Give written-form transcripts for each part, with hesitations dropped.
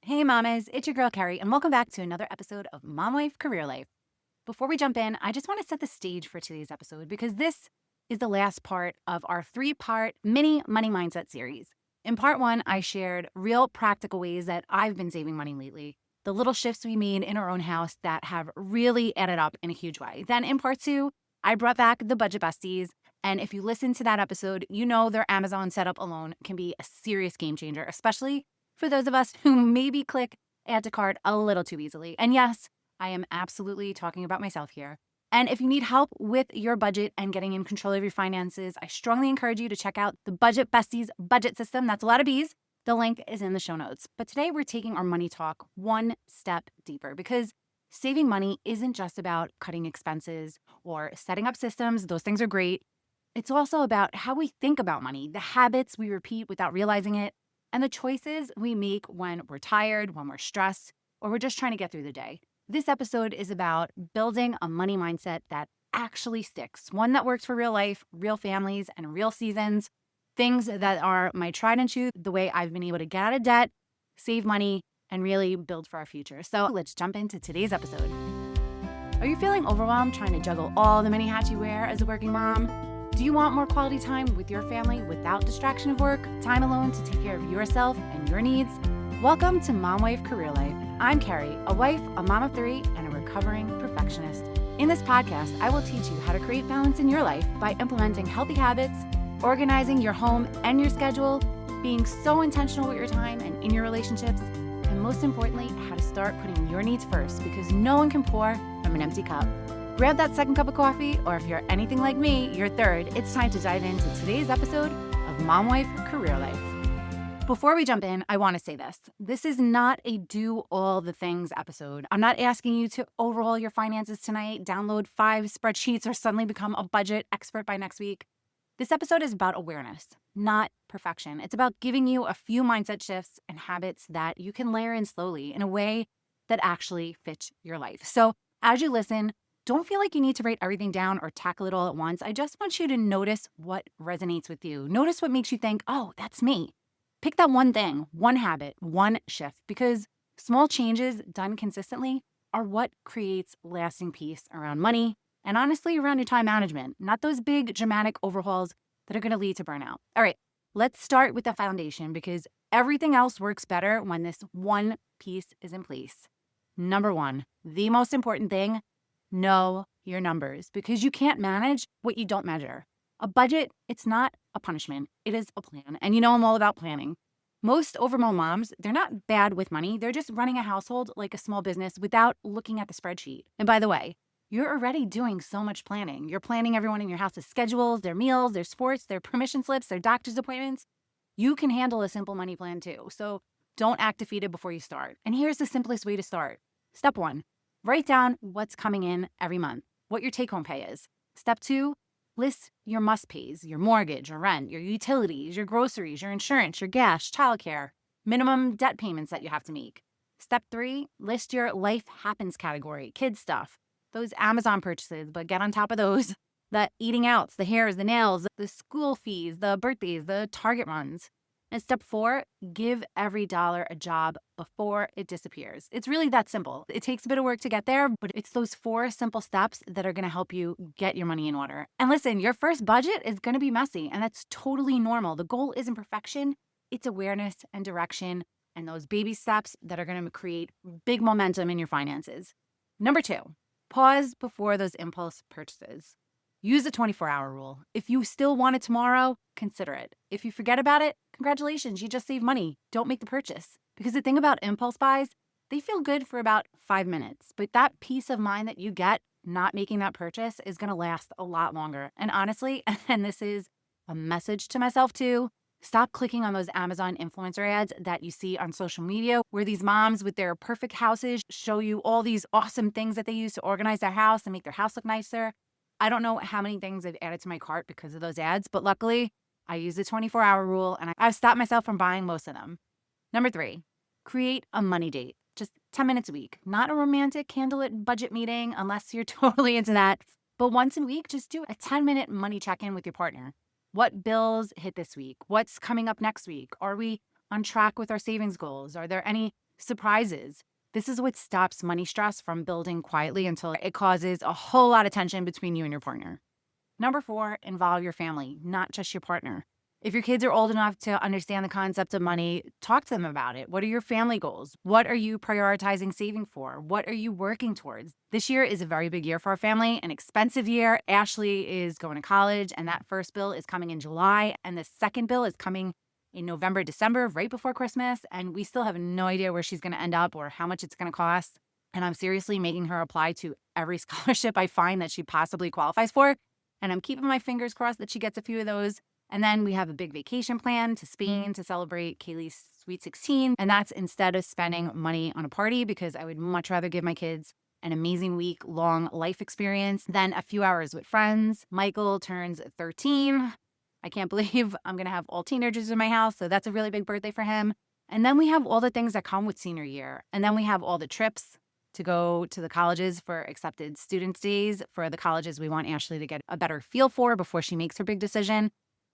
Hey mamas, it's your girl Carrie, and welcome back to another episode of Mom Life Career Life. Before we jump in, I just want to set the stage for today's episode because this is the last part of our 3-part mini money mindset series. In part 1, I shared real practical ways that I've been saving money lately, the little shifts we made in our own house that have really added up in a huge way. Then in part 2, I brought back the budget besties, and if you listen to that episode, you know their Amazon setup alone can be a serious game changer, especially for those of us who maybe click add to cart a little too easily. And yes, I am absolutely talking about myself here. And if you need help with your budget and getting in control of your finances, I strongly encourage you to check out the Budget Besties budget system. That's a lot of B's. The link is in the show notes. But today we're taking our money talk one step deeper because saving money isn't just about cutting expenses or setting up systems. Those things are great. It's also about how we think about money, the habits we repeat without realizing it, and the choices we make when we're tired, when we're stressed, or we're just trying to get through the day. This episode is about building a money mindset that actually sticks, one that works for real life, real families, and real seasons, things that are my tried and true, the way I've been able to get out of debt, save money, and really build for our future. So let's jump into today's episode. Are you feeling overwhelmed trying to juggle all the many hats you wear as a working mom? Do you want more quality time with your family without distraction of work, time alone to take care of yourself and your needs? Welcome to Mom Wife Career Life. I'm Carrie, a wife, a mom of 3, and a recovering perfectionist. In this podcast, I will teach you how to create balance in your life by implementing healthy habits, organizing your home and your schedule, being so intentional with your time and in your relationships, and most importantly, how to start putting your needs first because no one can pour from an empty cup. Grab that second cup of coffee, or if you're anything like me, your third. It's time to dive into today's episode of Mom Wife Career Life. Before we jump in, I want to say this. This is not a do all the things episode. I'm not asking you to overhaul your finances tonight, download 5 spreadsheets, or suddenly become a budget expert by next week. This episode is about awareness, not perfection. It's about giving you a few mindset shifts and habits that you can layer in slowly in a way that actually fits your life. So as you listen, don't feel like you need to write everything down or tackle it all at once. I just want you to notice what resonates with you. Notice what makes you think, oh, that's me. Pick that one thing, one habit, one shift, because small changes done consistently are what creates lasting peace around money and honestly around your time management, not those big dramatic overhauls that are going to lead to burnout. All right, let's start with the foundation because everything else works better when this one piece is in place. Number 1, the most important thing, know your numbers because you can't manage what you don't measure. A budget, it's not a punishment. It is a plan. And you know I'm all about planning. Most overwhelmed moms, they're not bad with money. They're just running a household like a small business without looking at the spreadsheet. And by the way, you're already doing so much planning. You're planning everyone in your house's schedules, their meals, their sports, their permission slips, their doctor's appointments. You can handle a simple money plan too. So don't act defeated before you start. And here's the simplest way to start. Step 1. Write down what's coming in every month, what your take-home pay is. Step 2, list your must-pays, your mortgage, your rent, your utilities, your groceries, your insurance, your gas, childcare, minimum debt payments that you have to make. Step 3, list your life happens category, kids stuff, those Amazon purchases, but get on top of those, the eating outs, the hairs, the nails, the school fees, the birthdays, the Target runs. And step 4, give every dollar a job before it disappears. It's really that simple. It takes a bit of work to get there, but it's those 4 simple steps that are going to help you get your money in order. And listen, your first budget is going to be messy, and that's totally normal. The goal isn't perfection. It's awareness and direction and those baby steps that are going to create big momentum in your finances. Number 2, pause before those impulse purchases. Use the 24-hour rule. If you still want it tomorrow, consider it. If you forget about it, congratulations, you just saved money. Don't make the purchase. Because the thing about impulse buys, they feel good for about 5 minutes, but that peace of mind that you get not making that purchase is going to last a lot longer. And honestly, and this is a message to myself too, stop clicking on those Amazon influencer ads that you see on social media where these moms with their perfect houses show you all these awesome things that they use to organize their house and make their house look nicer. I don't know how many things I've added to my cart because of those ads, but luckily I use the 24-hour rule and I've stopped myself from buying most of them. Number 3, create a money date. Just 10 minutes a week. Not a romantic candlelit budget meeting unless you're totally into that. But once a week, just do a 10-minute money check-in with your partner. What bills hit this week? What's coming up next week? Are we on track with our savings goals? Are there any Surprises. This is what stops money stress from building quietly until it causes a whole lot of tension between you and your partner. Number 4, involve your family, not just your partner. If your kids are old enough to understand the concept of money, talk to them about it. What are your family goals? What are you prioritizing saving for? What are you working towards? This year is a very big year for our family, an expensive year. Ashley is going to college, and that first bill is coming in July, and the second bill is coming in November, December, right before Christmas. And we still have no idea where she's going to end up or how much it's going to cost. And I'm seriously making her apply to every scholarship I find that she possibly qualifies for. And I'm keeping my fingers crossed that she gets a few of those. And then we have a big vacation plan to Spain to celebrate Kaylee's Sweet 16. And that's instead of spending money on a party, because I would much rather give my kids an amazing week-long life experience than a few hours with friends. Michael turns 13. I can't believe I'm going to have all teenagers in my house. So that's a really big birthday for him. And then we have all the things that come with senior year. And then we have all the trips to go to the colleges for accepted students days for the colleges we want Ashley to get a better feel for before she makes her big decision.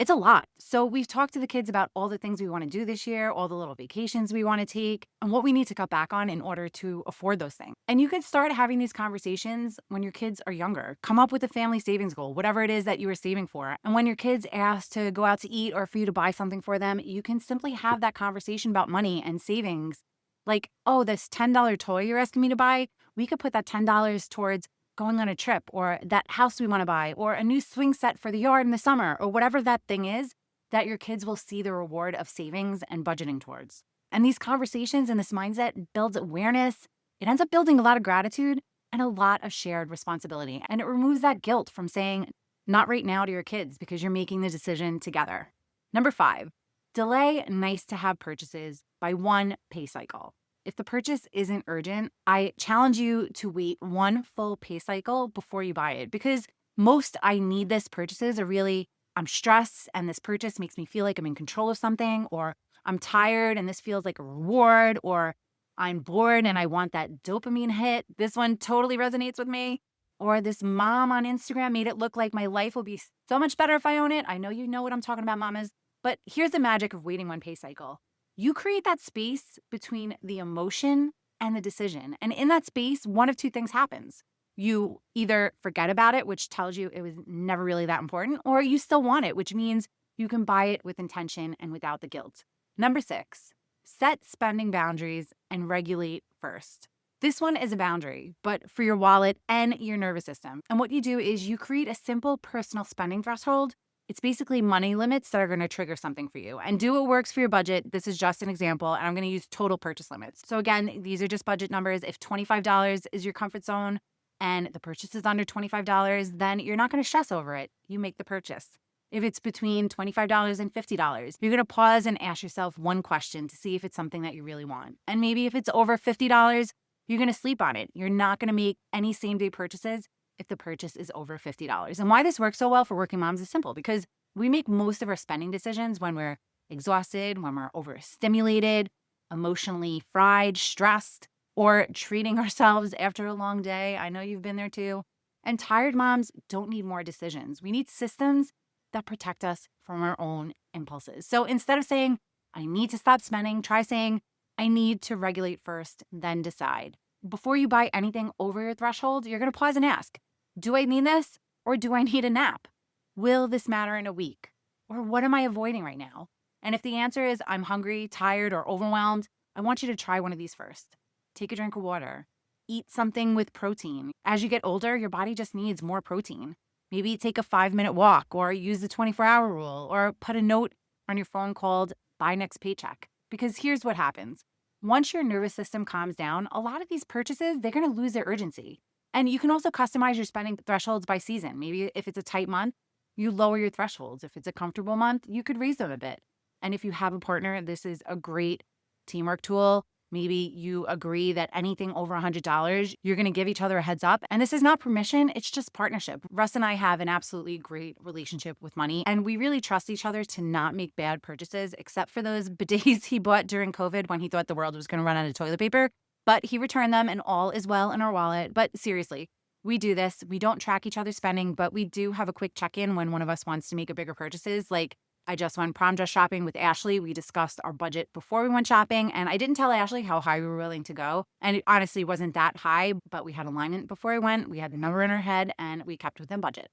It's a lot. So we've talked to the kids about all the things we want to do this year, all the little vacations we want to take, and what we need to cut back on in order to afford those things. And you can start having these conversations when your kids are younger. Come up with a family savings goal, whatever it is that you are saving for. And when your kids ask to go out to eat or for you to buy something for them, you can simply have that conversation about money and savings. Like, oh, this $10 toy you're asking me to buy, we could put that $10 towards going on a trip, or that house we want to buy, or a new swing set for the yard in the summer, or whatever that thing is that your kids will see the reward of savings and budgeting towards. And these conversations and this mindset builds awareness. It ends up building a lot of gratitude and a lot of shared responsibility. And it removes that guilt from saying not right now to your kids because you're making the decision together. Number 5, delay nice to have purchases by one pay cycle. If the purchase isn't urgent, I challenge you to wait one full pay cycle before you buy it, because most I need this purchases are really, I'm stressed and this purchase makes me feel like I'm in control of something, or I'm tired and this feels like a reward, or I'm bored and I want that dopamine hit. This one totally resonates with me. Or this mom on Instagram made it look like my life will be so much better if I own it. I know you know what I'm talking about, mamas. But here's the magic of waiting one pay cycle. You create that space between the emotion and the decision. And in that space, one of two things happens. You either forget about it, which tells you it was never really that important, or you still want it, which means you can buy it with intention and without the guilt. Number 6, set spending boundaries and regulate first. This one is a boundary, but for your wallet and your nervous system. And what you do is you create a simple personal spending threshold. It's basically money limits that are going to trigger something for you. And do what works for your budget. This is just an example, and I'm going to use total purchase limits. So again, these are just budget numbers. If $25 is your comfort zone and the purchase is under $25, then you're not going to stress over it. You make the purchase. If it's between $25 and $50, you're going to pause and ask yourself one question to see if it's something that you really want. And maybe if it's over $50, you're going to sleep on it. You're not going to make any same-day purchases if the purchase is over $50. And why this works so well for working moms is simple, because we make most of our spending decisions when we're exhausted, when we're overstimulated, emotionally fried, stressed, or treating ourselves after a long day. I know you've been there too. And tired moms don't need more decisions. We need systems that protect us from our own impulses. So instead of saying, I need to stop spending, try saying, I need to regulate first, then decide. Before you buy anything over your threshold, you're going to pause and ask, do I need this, or do I need a nap? Will this matter in a week? Or what am I avoiding right now? And if the answer is I'm hungry, tired, or overwhelmed, I want you to try one of these first. Take a drink of water. Eat something with protein. As you get older, your body just needs more protein. Maybe take a 5-minute walk, or use the 24-hour rule, or put a note on your phone called Buy Next Paycheck. Because here's what happens. Once your nervous system calms down, a lot of these purchases, they're going to lose their urgency. And you can also customize your spending thresholds by season. Maybe if it's a tight month, you lower your thresholds. If it's a comfortable month, you could raise them a bit. And if you have a partner, this is a great teamwork tool. Maybe you agree that anything over $100, you're going to give each other a heads up. And this is not permission, it's just partnership. Russ and I have an absolutely great relationship with money, and we really trust each other to not make bad purchases, except for those bidets he bought during COVID when he thought the world was going to run out of toilet paper. But he returned them and all is well in our wallet. But seriously, we do this. We don't track each other's spending, but we do have a quick check-in when one of us wants to make a bigger purchases. Like, I just went prom dress shopping with Ashley. We discussed our budget before we went shopping, and I didn't tell Ashley how high we were willing to go. And it honestly wasn't that high, but we had alignment before I went. We had the number in our head, and we kept within budget.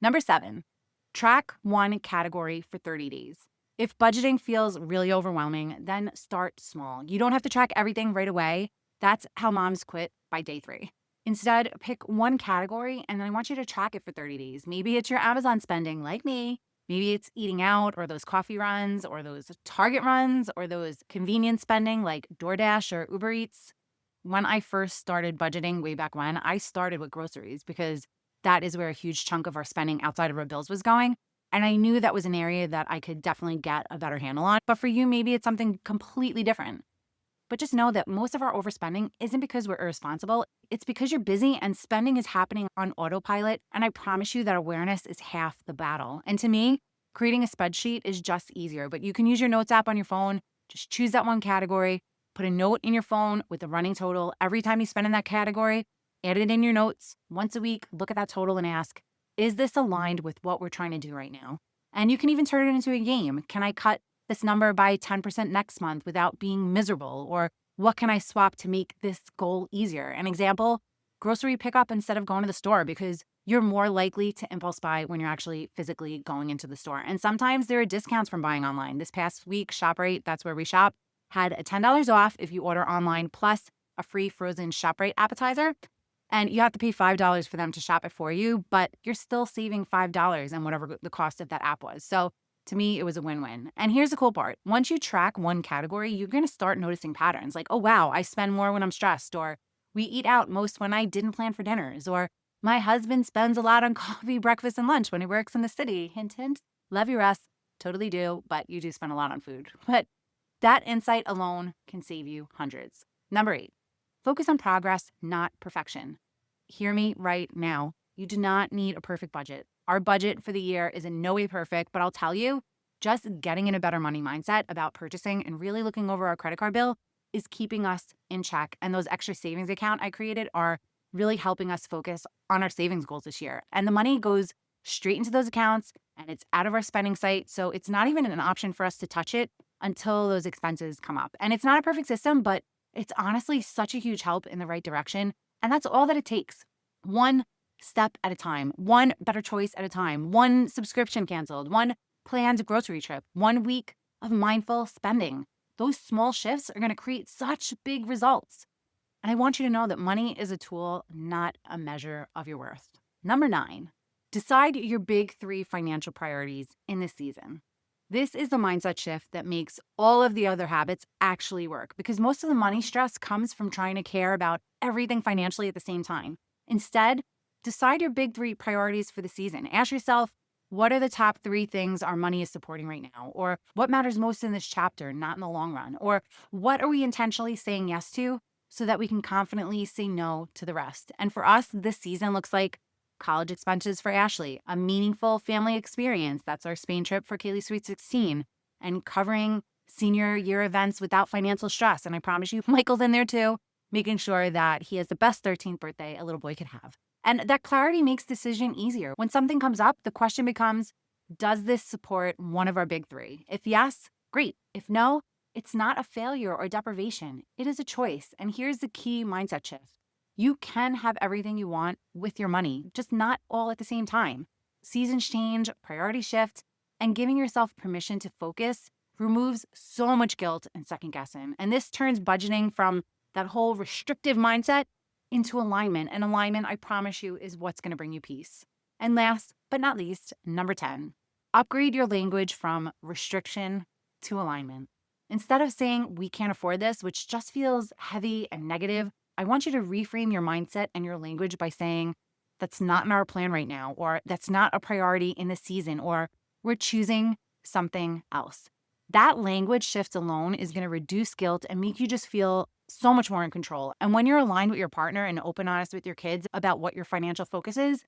Number 7, track one category for 30 days. If budgeting feels really overwhelming, then start small. You don't have to track everything right away. That's how moms quit by day 3. Instead, pick one category, and then I want you to track it for 30 days. Maybe it's your Amazon spending, like me. Maybe it's eating out, or those coffee runs, or those Target runs, or those convenience spending like DoorDash or Uber Eats. When I first started budgeting way back when, I started with groceries because that is where a huge chunk of our spending outside of our bills was going. And I knew that was an area that I could definitely get a better handle on. But for you, maybe it's something completely different. But just know that most of our overspending isn't because we're irresponsible. It's because you're busy and spending is happening on autopilot. And I promise you that awareness is half the battle. And to me, creating a spreadsheet is just easier. But you can use your notes app on your phone. Just choose that one category, put a note in your phone with the running total every time you spend in that category, add it in your notes once a week, look at that total and ask, is this aligned with what we're trying to do right now? And you can even turn it into a game. Can I cut this number by 10% next month without being miserable? Or what can I swap to make this goal easier? An example, grocery pickup instead of going to the store, because you're more likely to impulse buy when you're actually physically going into the store. And sometimes there are discounts from buying online. This past week, ShopRite, that's where we shop, had a $10 off if you order online plus a free frozen ShopRite appetizer. And you have to pay $5 for them to shop it for you, but you're still saving $5 and whatever the cost of that app was. So to me, it was a win-win. And here's the cool part. Once you track one category, you're going to start noticing patterns like, oh, wow, I spend more when I'm stressed, or we eat out most when I didn't plan for dinners, or my husband spends a lot on coffee, breakfast, and lunch when he works in the city. Hint, hint. Love you, Russ. Totally do, but you do spend a lot on food. But that insight alone can save you hundreds. Number 8, focus on progress, not perfection. Hear me right now. You do not need a perfect budget. Our budget for the year is in no way perfect, but I'll tell you, just getting in a better money mindset about purchasing and really looking over our credit card bill is keeping us in check. And those extra savings account I created are really helping us focus on our savings goals this year. And the money goes straight into those accounts and it's out of our spending site. So it's not even an option for us to touch it until those expenses come up. And it's not a perfect system, but it's honestly such a huge help in the right direction. And that's all that it takes. One step at a time, one better choice at a time, one subscription canceled, one planned grocery trip, 1 week of mindful spending. Those small shifts are going to create such big results. And I want you to know that money is a tool, not a measure of your worth. Number 9, decide your big 3 financial priorities in this season. This is the mindset shift that makes all of the other habits actually work, because most of the money stress comes from trying to care about everything financially at the same time. Instead, decide your big 3 priorities for the season. Ask yourself, what are the top 3 things our money is supporting right now? Or what matters most in this chapter, not in the long run? Or what are we intentionally saying yes to so that we can confidently say no to the rest? And for us, this season looks like college expenses for Ashley, a meaningful family experience. That's our Spain trip for Kaylee's Sweet 16, and covering senior year events without financial stress. And I promise you, Michael's in there too, making sure that he has the best 13th birthday a little boy could have. And that clarity makes decision easier. When something comes up, the question becomes, does this support one of our big 3? If yes, great. If no, it's not a failure or deprivation. It is a choice. And here's the key mindset shift. You can have everything you want with your money, just not all at the same time. Seasons change, priorities shift, and giving yourself permission to focus removes so much guilt and second guessing. And this turns budgeting from that whole restrictive mindset into alignment. And alignment, I promise you, is what's going to bring you peace. And last but not least, number 10, upgrade your language from restriction to alignment. Instead of saying we can't afford this, which just feels heavy and negative, I want you to reframe your mindset and your language by saying, that's not in our plan right now, or that's not a priority in the season, or we're choosing something else. That language shift alone is going to reduce guilt and make you just feel so much more in control. And when you're aligned with your partner and open honest with your kids about what your financial focus is,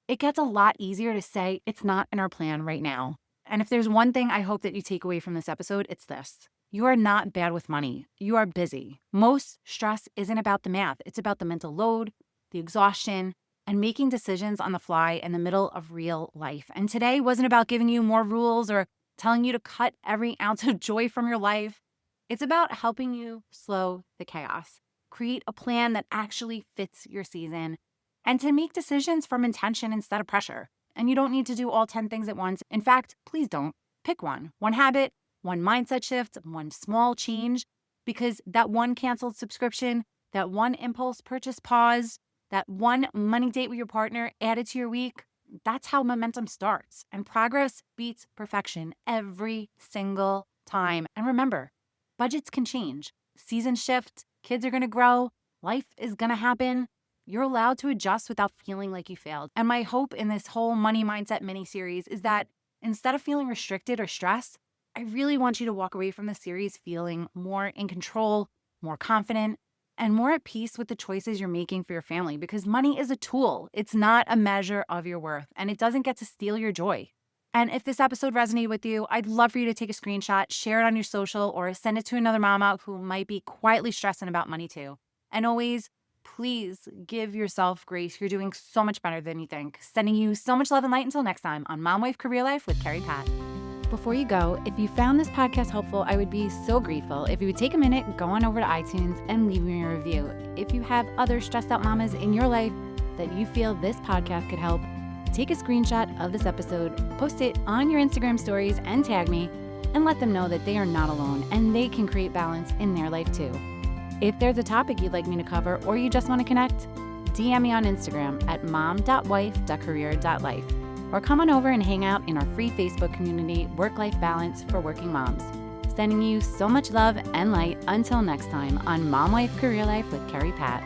it gets a lot easier to say it's not in our plan right now. And if there's one thing I hope that you take away from this episode, it's this. You are not bad with money. You are busy. Most stress isn't about the math. It's about the mental load, the exhaustion, and making decisions on the fly in the middle of real life. And today wasn't about giving you more rules or telling you to cut every ounce of joy from your life. It's about helping you slow the chaos, create a plan that actually fits your season, and to make decisions from intention instead of pressure. And you don't need to do all 10 things at once. In fact, please don't. Pick one habit, one mindset shift, one small change, because that one canceled subscription, that one impulse purchase pause, that one money date with your partner added to your week, that's how momentum starts. And progress beats perfection every single time. And remember, budgets can change, seasons shift, kids are going to grow, life is going to happen. You're allowed to adjust without feeling like you failed. And my hope in this whole money mindset mini series is that instead of feeling restricted or stressed, I really want you to walk away from the series feeling more in control, more confident, and more at peace with the choices you're making for your family, because money is a tool. It's not a measure of your worth, and it doesn't get to steal your joy. And if this episode resonated with you, I'd love for you to take a screenshot, share it on your social, or send it to another mama who might be quietly stressing about money too. And always, please give yourself grace. You're doing so much better than you think. Sending you so much love and light until next time on Mom Wife Career Life with Carrie Pat. Before you go, if you found this podcast helpful, I would be so grateful if you would take a minute, go on over to iTunes and leave me a review. If you have other stressed out mamas in your life that you feel this podcast could help, take a screenshot of this episode, post it on your Instagram stories and tag me, and let them know that they are not alone and they can create balance in their life too. If there's a topic you'd like me to cover or you just want to connect, DM me on Instagram at mom.wife.career.life. Or come on over and hang out in our free Facebook community, Work-Life Balance for Working Moms. Sending you so much love and light until next time on Mom Wife Career Life with Carrie Pat.